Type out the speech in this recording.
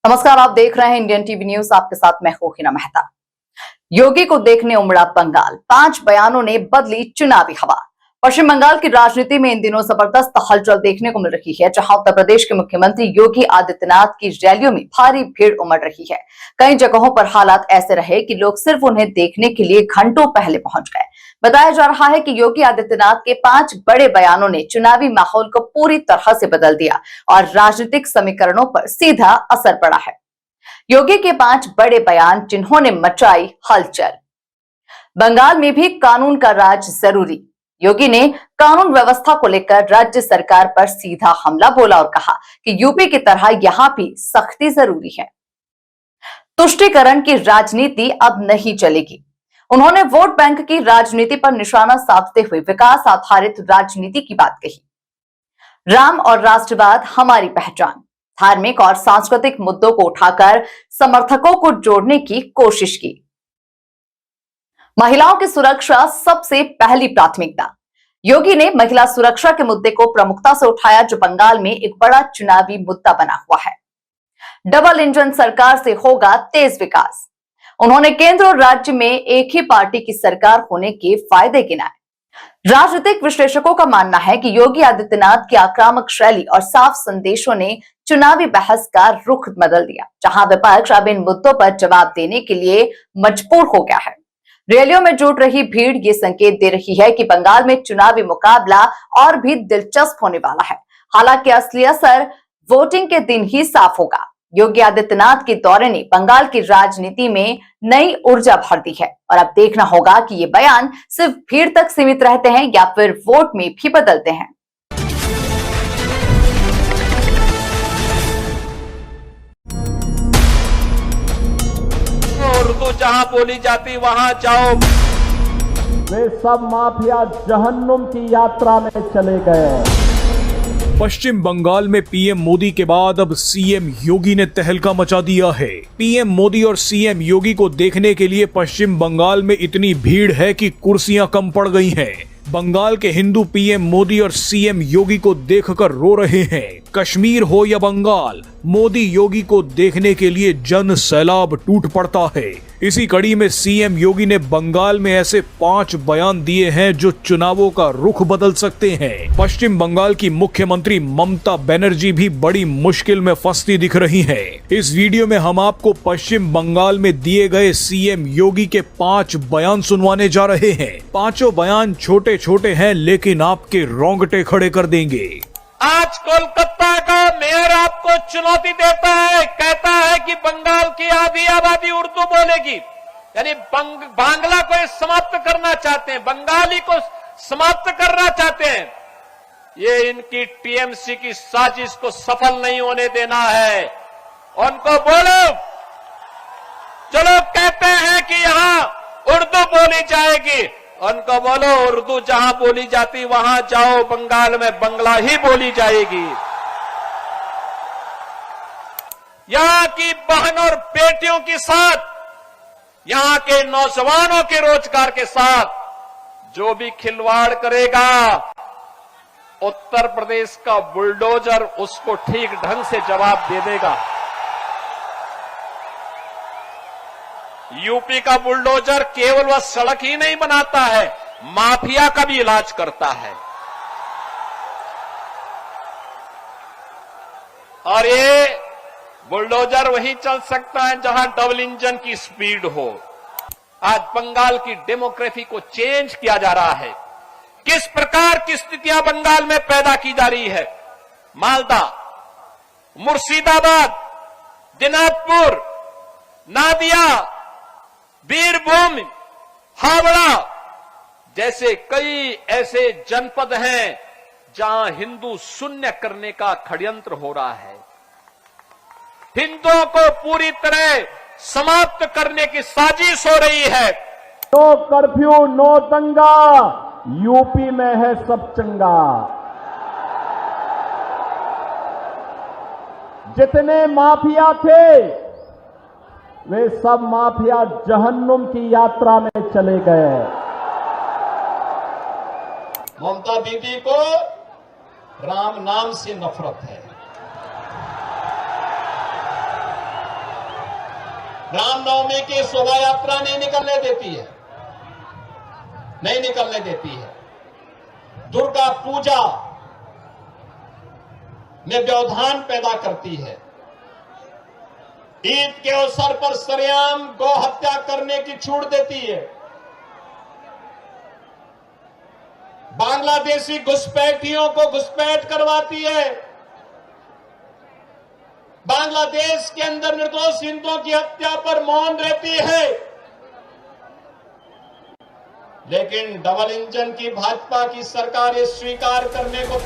नमस्कार, आप देख रहे हैं इंडियन टीवी न्यूज। आपके साथ मैं हूं हिना मेहता। योगी को देखने उमड़ा बंगाल, 5 बयानों ने बदली चुनावी हवा। पश्चिम बंगाल की राजनीति में इन दिनों जबरदस्त हलचल देखने को मिल रही है, जहां उत्तर प्रदेश के मुख्यमंत्री योगी आदित्यनाथ की रैलियों में भारी भीड़ उमड़ रही है। कई जगहों पर हालात ऐसे रहे कि लोग सिर्फ उन्हें देखने के लिए घंटों पहले पहुंच गए। बताया जा रहा है कि योगी आदित्यनाथ के 5 बड़े बयानों ने चुनावी माहौल को पूरी तरह से बदल दिया और राजनीतिक समीकरणों पर सीधा असर पड़ा है। योगी के 5 बड़े बयान जिन्होंने मचाई हलचल। बंगाल में भी कानून का राज जरूरी। योगी ने कानून व्यवस्था को लेकर राज्य सरकार पर सीधा हमला बोला और कहा कि यूपी की तरह यहां भी सख्ती जरूरी है। तुष्टीकरण की राजनीति अब नहीं चलेगी। उन्होंने वोट बैंक की राजनीति पर निशाना साधते हुए विकास आधारित राजनीति की बात कही। राम और राष्ट्रवाद हमारी पहचान। धार्मिक और सांस्कृतिक मुद्दों को उठाकर समर्थकों को जोड़ने की कोशिश की। महिलाओं की सुरक्षा सबसे पहली प्राथमिकता। योगी ने महिला सुरक्षा के मुद्दे को प्रमुखता से उठाया, जो बंगाल में एक बड़ा चुनावी मुद्दा बना हुआ है। डबल इंजन सरकार से होगा तेज विकास। उन्होंने केंद्र और राज्य में एक ही पार्टी की सरकार होने के फायदे गिनाए। राजनीतिक विश्लेषकों का मानना है कि योगी आदित्यनाथ की आक्रामक शैली और साफ संदेशों ने चुनावी बहस का रुख बदल दिया, जहां विपक्ष अब इन मुद्दों पर जवाब देने के लिए मजबूर हो गया है। रैलियों में जुट रही भीड़ ये संकेत दे रही है कि बंगाल में चुनावी मुकाबला और भी दिलचस्प होने वाला है। हालांकि असली असर वोटिंग के दिन ही साफ होगा। योगी आदित्यनाथ के दौरे ने बंगाल की राजनीति में नई ऊर्जा भर दी है और अब देखना होगा कि ये बयान सिर्फ भीड़ तक सीमित रहते हैं या फिर वोट में भी बदलते हैं। उर्दू जहां बोली जाती वहां जाओ। वे सब माफिया जहन्नुम की यात्रा में चले गए। पश्चिम बंगाल में पीएम मोदी के बाद अब सीएम योगी ने तहलका मचा दिया है। पीएम मोदी और सीएम योगी को देखने के लिए पश्चिम बंगाल में इतनी भीड़ है कि कुर्सियां कम पड़ गई हैं। बंगाल के हिंदू पीएम मोदी और सीएम योगी को देखकर रो रहे हैं। कश्मीर हो या बंगाल, मोदी योगी को देखने के लिए जन सैलाब टूट पड़ता है। इसी कड़ी में सीएम योगी ने बंगाल में ऐसे 5 बयान दिए हैं जो चुनावों का रुख बदल सकते हैं। पश्चिम बंगाल की मुख्यमंत्री ममता बनर्जी भी बड़ी मुश्किल में फंसती दिख रही हैं। इस वीडियो में हम आपको पश्चिम बंगाल में दिए गए सीएम योगी के 5 बयान सुनवाने जा रहे हैं। 5 बयान छोटे छोटे हैं लेकिन आपके रोंगटे खड़े कर देंगे। आज कोलकाता का मेयर आपको चुनौती देता है, कहता है कि बंगाल की आधी आबादी उर्दू बोलेगी, यानी बांग्ला को समाप्त करना चाहते हैं, बंगाली को समाप्त करना चाहते हैं। ये इनकी टीएमसी की साजिश को सफल नहीं होने देना है। उनको बोलो, चलो कहते हैं कि यहां उर्दू बोली जाएगी, उनको बोलो उर्दू जहां बोली जाती वहां जाओ, बंगाल में बंगला ही बोली जाएगी। यहां की बहन और बेटियों के साथ, यहां के नौजवानों के रोजगार के साथ जो भी खिलवाड़ करेगा, उत्तर प्रदेश का बुलडोजर उसको ठीक ढंग से जवाब दे देगा। यूपी का बुलडोजर केवल वह सड़क ही नहीं बनाता है, माफिया का भी इलाज करता है। और ये बुलडोजर वहीं चल सकता है जहां डबल इंजन की स्पीड हो। आज बंगाल की डेमोग्राफी को चेंज किया जा रहा है। किस प्रकार की स्थितियां बंगाल में पैदा की जा रही है। मालदा, मुर्शिदाबाद, दिनाजपुर, नादिया, बीरभूम, हावड़ा जैसे कई ऐसे जनपद हैं जहां हिंदू शून्य करने का षड्यंत्र हो रहा है। हिंदुओं को पूरी तरह समाप्त करने की साजिश हो रही है। नो कर्फ्यू, नो दंगा, यूपी में है सब चंगा। जितने माफिया थे वे सब माफिया जहन्नुम की यात्रा में चले गए। ममता दीदी को राम नाम से नफरत है। रामनवमी की शोभा यात्रा नहीं निकलने देती है, नहीं निकलने देती है। दुर्गा पूजा में व्यवधान पैदा करती है। ईद के अवसर पर सरेआम गौ हत्या करने की छूट देती है। बांग्लादेशी घुसपैठियों को घुसपैठ करवाती है। बांग्लादेश के अंदर निर्दोष हिंदुओं की हत्या पर मौन रहती है। लेकिन डबल इंजन की भाजपा की सरकार ये स्वीकार करने को